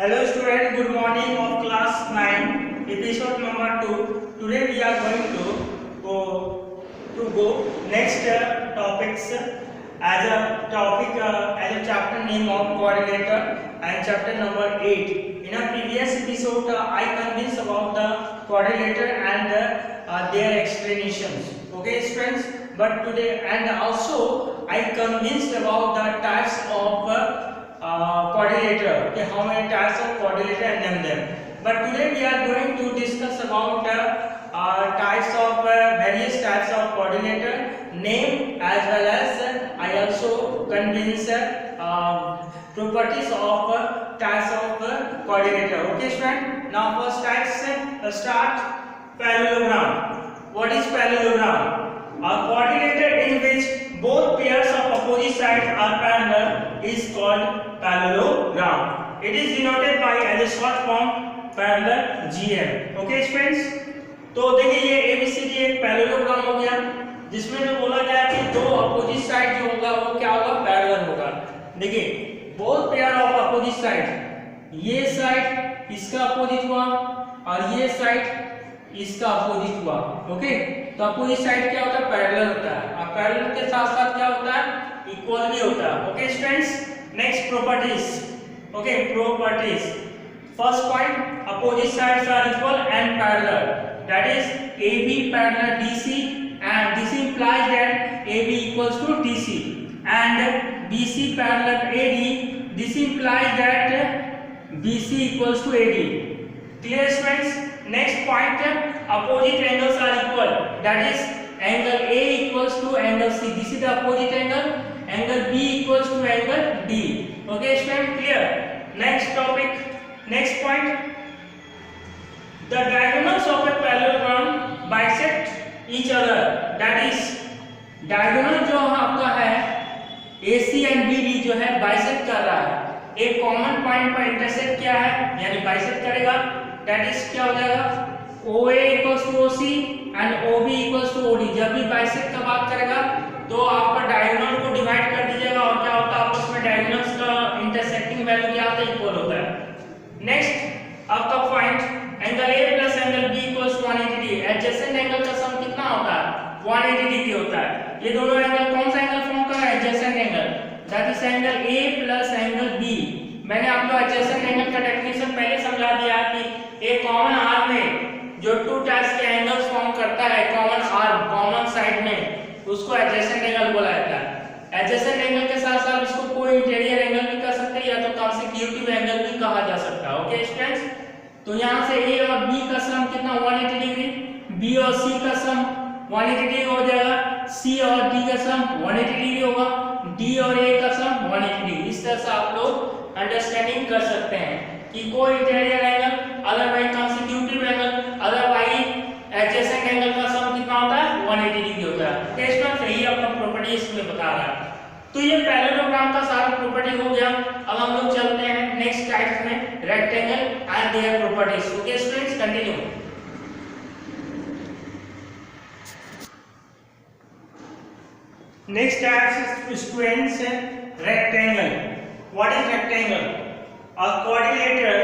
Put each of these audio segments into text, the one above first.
Hello student, good morning of class 9, episode number 2. Today we are going to go next topics as a chapter name of coordinator and chapter number 8. In a previous episode I convinced about the coordinator and their explanations. Okay friends, but today and also I convinced about the types of coordinator. Okay, how many types of coordinator and name them. But today we are going to discuss about types of various types of coordinator, name as well as I also convince properties of types of coordinator. Okay, student. Now first types start parallelogram. What is parallelogram? A coordinator in which both pairs of opposite sides are parallel is called parallelogram. It is denoted by as a short form parallel GM. Okay friends, तो देखिए ये ABCD एक parallelogram हो गया जिसमें जो बोला गया कि दो अपोजिट साइड जो होगा वो क्या होगा, पैरेलल होगा. देखिए both pair of opposite side, ये साइड इसका अपोजिट हुआ और ये साइड इसका अपोजिट हुआ. ओके, तो अपोजिट साइड क्या होता है, पैरेलल होता है और पैरेलल के साथ साथ क्या होता है, इक्वल भी होता है. Okay students, next properties. Okay, properties. First point, opposite sides are equal and parallel. That is AB parallel DC and this implies that AB equals to DC and BC parallel AD. This implies that BC equals to AD. Clear friends? Next point, opposite angles are equal. That is angle A equals to angle C. This is the opposite angle. Angle B equals to angle D. Okay friends, clear? Next topic, next point. The diagonals of a parallelogram bisect each other. That is diagonal जो आपका है AC and BD जो है bisect कर रहा है, एक common point पर इंटरसेक्ट किया है यानी bisect करेगा. That is क्या हो जाएगा, OA equals to OC and OB equals to OD. जब भी bisect का बात करेगा तो आपका डायगोनल को डिवाइड कर दीजिएगा और क्या होता है, आपस में डायगोनल्स का इंटरसेक्टिंग वैल्यू क्या होता है, इक्वल होता है. नेक्स्ट आपका point, angle A plus angle B equals 180 degree. Adjacent angle का सम कितना होता है, 180 डिग्री होता है. ये दोनों एंगल कौन सा एंगल फॉर्म कर रहा है, adjacent angle. That is angle A plus angle B. मैंने आपको एडजेसेंट एंगल का डेफिनेशन पहले समझा दिया कि एक कॉमन आर्म में जो टू टाइप्स के एंगल्स फॉर्म करता है, कॉमन आर्म कॉमन साइड में, उसको एडजेसेंट एंगल बोला जाता है. एडजेसेंट एंगल के साथ साथ इसको कोई इंटीरियर एंगल भी कह सकते हैं या तो कॉन्सेक्यूटिव एंगल भी कहा जा सकता है. ओके स्टूडेंट्स, तो यहाँ से A और B का सम कितना, 180 डिग्री. B और C का सम 180 डिग्री हो जाएगा. C और D का सम 180 डिग्री होगा. D और A का सम 180 डिग्री. इस तरह से आप लोग अंडरस्टैंडिंग कर सकते हैं कि कोई interior angle, otherwise consecutive angle, otherwise adjacent angle का सम कितना होता है, 180 डिग्री होता है. तो इसमें सही अपना प्रॉपर्टी इसमें बता रहा है. तो ये पैरेललोग्राम का सारा प्रॉपर्टी हो गया. अब हम लोग चलते हैं नेक्स्ट टाइप में, rectangle and their properties. Okay students, continue. Next type students, rectangle. What is rectangle? A quadrilateral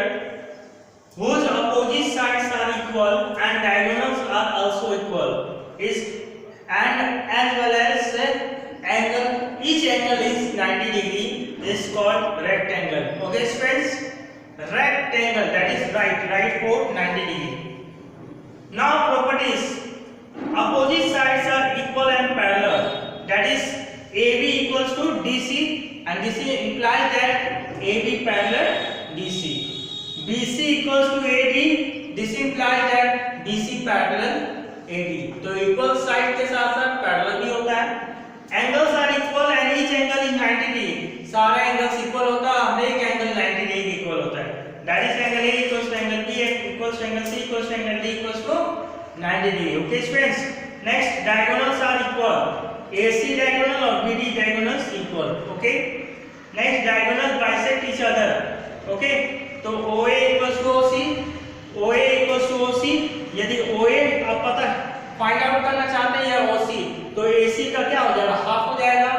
whose opposite sides are equal and diagonals are also equal is and as well as angle, each angle is 90 degree is called rectangle. Okay friends, rectangle, that is right for 90 degree. Now properties, opposite sides are equal and parallel. That is AB equals to DC and this implies that AB parallel DC. BC equals to AD. This implies that BC parallel AD. तो equal side के साथ साथ parallel भी होता है. Angles are equal and each angle is 90 degree. सारा angles equal होता है, हर एक एंगल 90 डिग्री इक्वल होता है. That is angle A equals to angle B equals to angle C equals to angle D equals to 90 degree. Okay friends, next diagonals are equal. AC diagonal और BD diagonals equal. Okay. Next, diagonals bisect each other. Okay. तो OA equals to OC, OA equals to OC. यदि OA आप पता find out करना चाहते हैं या OC, तो AC का क्या हो जाएगा, हाफ हो जाएगा.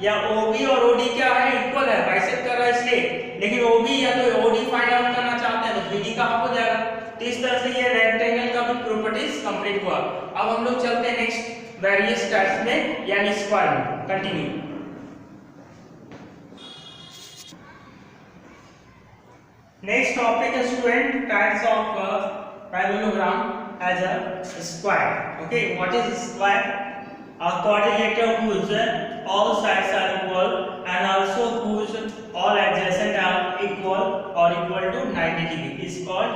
या OB और OD क्या है, इक्वल है, बाइसेक्ट कर रहा है इसलिए. लेकिन OB या तो OD फाइंड आउट करना प्रॉपर्टीज कंप्लीट हुआ। अब हम लोग चलते हैं नेक्स्ट वेरियस टाइप्स में यानी स्क्वायर में। कंटिन्यू। नेक्स्ट टॉपिक है student types of parallelogram as a square. Okay, what is square? A quadrilateral whose all sides are equal and also whose all adjacent are equal or equal to 90 degree is called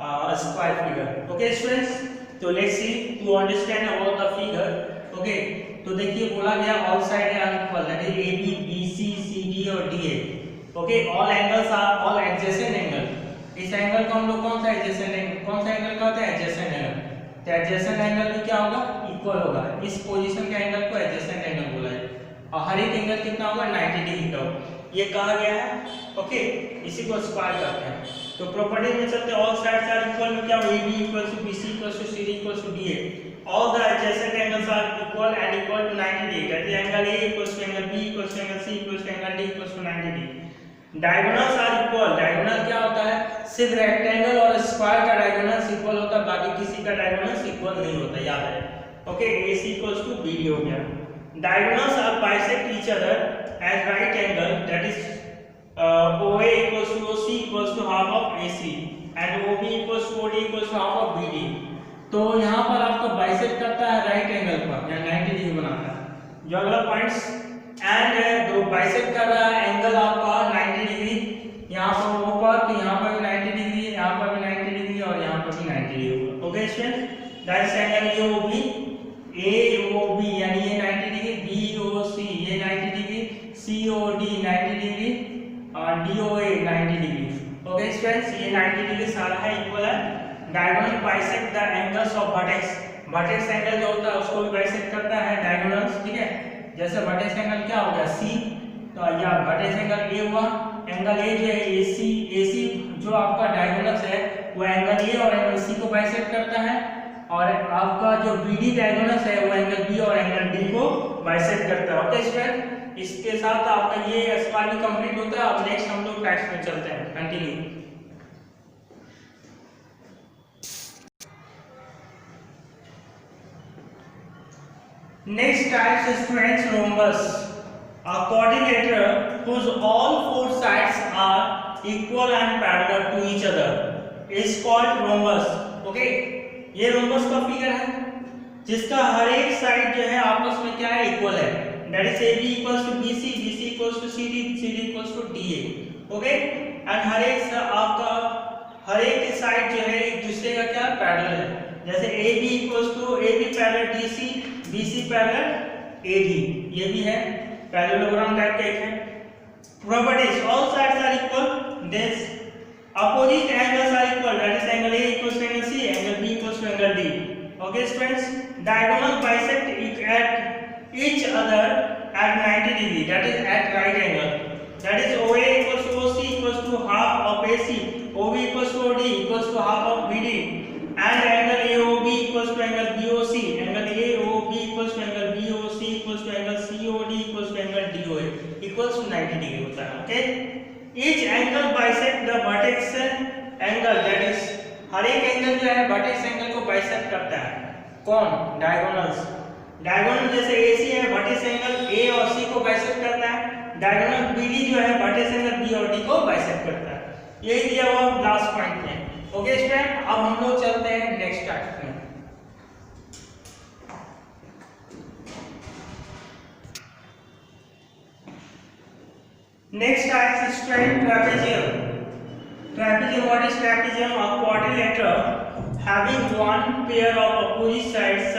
a square figure. Okay students, so let's see to understand about the figure. Okay, तो देखिए बोला गया all sides are equal, that is AB, BC, CD और DA. Okay, all angles are all adjacent angle. इस angle को हम लोग कौन सा adjacent एंगल, कौन सा एंगल कहते हैं? adjacent angle. तो एडजेसेंट एंगल भी क्या होगा? इक्वल होगा। इस पोजीशन के एंगल को एडजेसेंट एंगल बोला है और हर एक एंगल कितना होगा? 90 डिग्री का होगा। ये कहा गया है। ओके, इसी को स्क्वायर कहते हैं। तो प्रॉपर्टी में चलते ऑल साइड्स आर इक्वल में क्या हो? AB equals to BC equals to CD equals to DA। All the adjacent angles are equal and equal to 90 degree, that is angle A equals to angle B equals to angle C equals to angle D equals to 90 degree. Diagonals are equal. Diagonal क्या होता है? सिर्फ rectangle और square का diagonals equal होता है, बाकी किसी का डायगोनल्स इक्वल नहीं होता, याद है। Okay, AC equals to BD हो गया। Diagonals are bisect each other at right angle, that is OA equals to OC equals to half of AC and OB equals to OD equals to half of BD। तो यहाँ पर आपको bisect करता है right angle पर, या 90 degree बनाता है। जो अगला पॉइंट्स एंड जो बाइसेक्ट कर रहा है एंगल आपका 90 डिग्री, यहाँ पर ऊपर तो यहाँ पर भी 90 डिग्री, यहाँ पर भी 90 डिग्री और यहाँ पर भी 90 डिग्री होगा। Okay student, that is angle AOB यानी ये 90 डिग्री, BOC ये 90 डिग्री, COD 90 डिग्री और DOA 90 डिग्री। ओके स्टूडेंट्स, ये 90 डिग्री सारा है, इक्वल है। Diagonal bisect the angles of vertex. Vertex angle जो होता है उसको भी बाइसेक्ट करता है डायगोनल्स, ठीक है। जैसे वर्टेक्स एंगल क्या हो गया? C, तो या वर्टेक्स एंगल A हुआ। एंगल A जो है AC जो आपका डायगोनल्स है वो एंगल A और एंगल C को बाइसेक्ट करता है, और आपका जो BD डायगोनल्स है वो एंगल B और एंगल D को बाइसेक्ट करता है। ओके स्टूडेंट, इसके साथ आपका ये स्क्वायर भी कंप्लीट होता है। अब नेक्स्ट हम लोग टाइप्स में चलते हैं। Continue. Next types is students rhombus. A quadrilateral whose all four sides are equal and parallel to each other is called rhombus. Okay, ये rhombus का फिगर है जिसका हर एक साइड जो है आपस में क्या है? इक्वल है। That is AB equals to BC, BC equals to CD, CD equals to DA. Okay, and हर एक आपका हर एक साइड जो है एक दूसरे का क्या? पैरेलल है। जैसे AB equals to AB parallel DC, BC parallel AD, ये भी है पैरेललोग्राम टाइप का एक है। Properties all sides are equal, this opposite angles are equal, that is angle A equals to angle C, angle B equals to angle D। Okay students, diagonal bisect at each other at 90 degree, that is at right angle, that is OA equals to OC equals to half of AC, OB equals to OD equals to half of BD and angle AOB equals to angle BOC, angle AOB equals to angle BOC equals to angle COD equals to angle DOA equals to 90 degree होता है। Okay, each angle bisect the vertex angle, that is हर एक angle जो है vertex angle को bisect करता है। कौन? Diagonals. Diagonal जैसे AC है वर्टेक्स एंगल A और C को बाइसेक्ट करता है। डायगोनल BD जो है वर्टेक्स एंगल B और D को बाइसेक्ट करता है। यही दिया हुआ लास्ट पॉइंट में। ओके स्टूडेंट, अब हम लोग चलते हैं नेक्स्ट टाइप में। Next type is straight trapezium. Trapezium, what is trapezium? A quadrilateral having one pair of opposite sides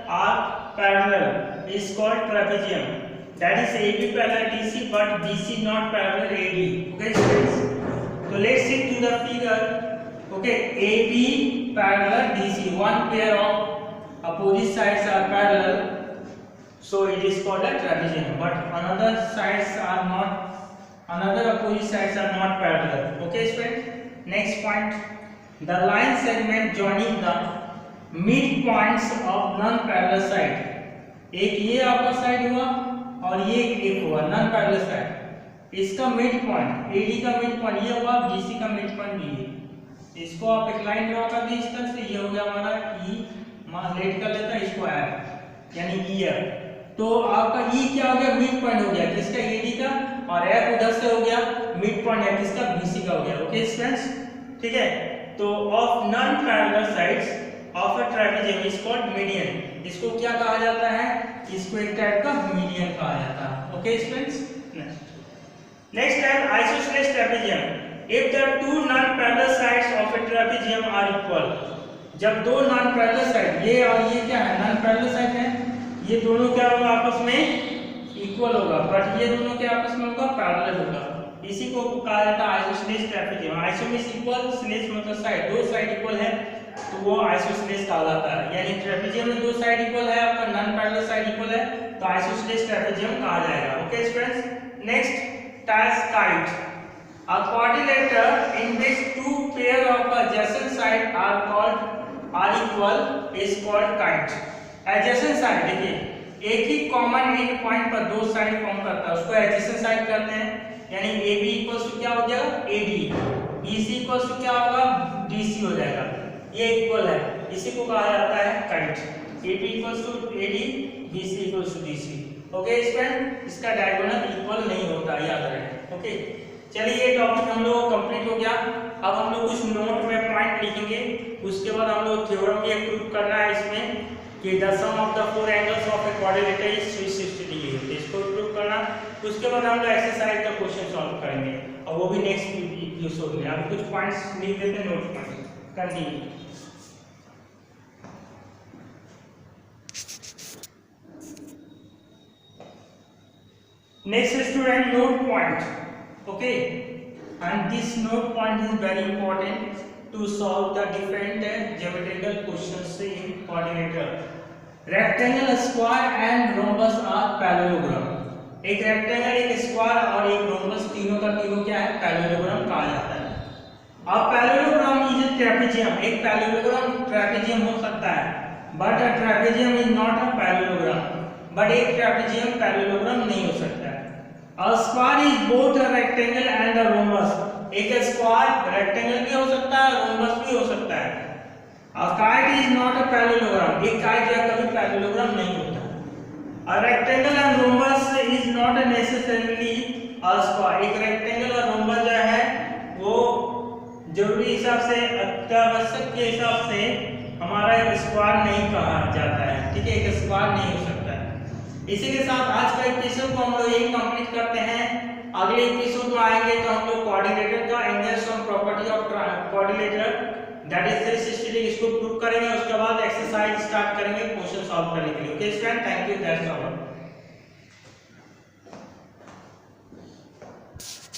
are parallel is called trapezium, that is AB parallel DC but BC not parallel AD. Okay students, so let's see to the figure. Okay, AB parallel DC, one pair of opposite sides are parallel, so it is called a trapezium, but another opposite sides are not parallel. Okay students, next point, the line segment joining the midpoints of non-parallel side, एक ये आपका side हुआ और ये एक हुआ non parallel side, इसका mid point AD का मिड पॉइंट ये हुआ, BC का मिड पॉइंट ये, इसको आप एक लाइन ड्रॉ कर दी इस तरह से, ये हो गया हमारा ई, लेट कर लेता है इसको एफ, यानी ई एफ। तो आपका ई क्या हो गया, मिड पॉइंट हो गया किसका, एडी का, और एफ उधर से हो गया मिड पॉइंट है किसका, बीसी का हो गया। ओके स्टूडेंट्स, ठीक है। तो of non parallel sides of a trapezium is called median. इसको क्या कहा जाता है, इसको एक टाइप का मीडियन कहा जाता है। ओके स्टूडेंट्स, नेक्स्ट है isosceles trapezium. If the two non-parallel sides of a trapezium are equal, जब दो non-parallel side, ये और ये क्या है, non-parallel side है, ये दोनों क्या होगा आपस में इक्वल होगा, बट ये दोनों क्या आपस में होगा, पैरेलल होगा। इसी को कहा जाता है isosceles trapezium. Iso means equal, sceles मतलब साइड, दो साइड इक्वल है तो वो आइसोसेलेस कहा जाता है। यानी ट्रापेजियम में दो साइड इक्वल है, आपका non-parallel साइड इक्वल है तो आइसोसेलेस ट्रापेजियम कहा जाएगा। Okay students, next ties kite. A quadrilateral in which two pair of adjacent sides are equal is called kite. Adjacent side देखिए एक ही कॉमन एंड पॉइंट पर दो साइड फॉर्म करता है उसको एडजेसेंट साइड कहते हैं। यानी AB इक्वल्स टू क्या हो जाएगा, AD, BC इक्वल्स टू क्या होगा, DC हो जाएगा। ये इक्वल है, इसी को कहा जाता है kite. AB equals to AD, BC equals to DC। Okay student, इसका डायगोनल इक्वल नहीं होता, याद रखें। ओके, चलिए ये टॉपिक हम लोग कंप्लीट हो गया। अब हम लोग कुछ नोट में पॉइंट लिखेंगे, उसके बाद हम लोग थ्योरम भी प्रूव करना है इसमें कि the sum of the four angles of a quadrilateral is 360 degree, इसको प्रूव करना। उसके बाद हम लोग एक्सरसाइज का क्वेश्चन सॉल्व करेंगे और वो भी नेक्स्ट एपिसोड में। अब कुछ पॉइंट्स लिख देते हैं नोट में, continue. Next student, note point. Okay, and this note point is very important to solve the different geometrical questions in quadrilateral. Rectangle, square and rhombus are parallelogram. एक rectangle, एक square और एक rhombus, तीनों का तीनों क्या है, पैरेललोग्राम कहा जाता है। अब पैरेललोग्राम इज ए ट्रेपेजियम, एक पैरेललोग्राम ट्रेपेजियम हो सकता है, but a trapezium is not a parallelogram, but एक ट्रेपेजियम पैरेललोग्राम नहीं हो सकता है। A square is both a rectangle and a rhombus. एक स्क्वायर रेक्टेंगल भी हो सकता है, रोम्बस भी हो सकता है। A kite is not a parallelogram. एक काइट या कभी पैरेललोग्राम नहीं होता। A rectangle and rhombus is not necessarily a square. एक रेक्टेंगल और रोम्बस जो है वो जरूरी हिसाब से, अत्यावश्यक के हिसाब से हमारा एक स्क्वायर नहीं कहा जाता है। ठीक है, एक स्क्वायर नहीं हो सकता। इसी के साथ आज का एपिसोड को हम लोग यही कंप्लीट करते हैं। अगले एपिसोड में आएंगे तो हम लोग क्वाड्रिलेटरल का angles and property of quadrilateral that is 360 degree इसको प्रूव करेंगे। उसके बाद एक्सरसाइज स्टार्ट करेंगे क्वेश्चन सॉल्व करने के लिए। Okay student, thank you, that's all.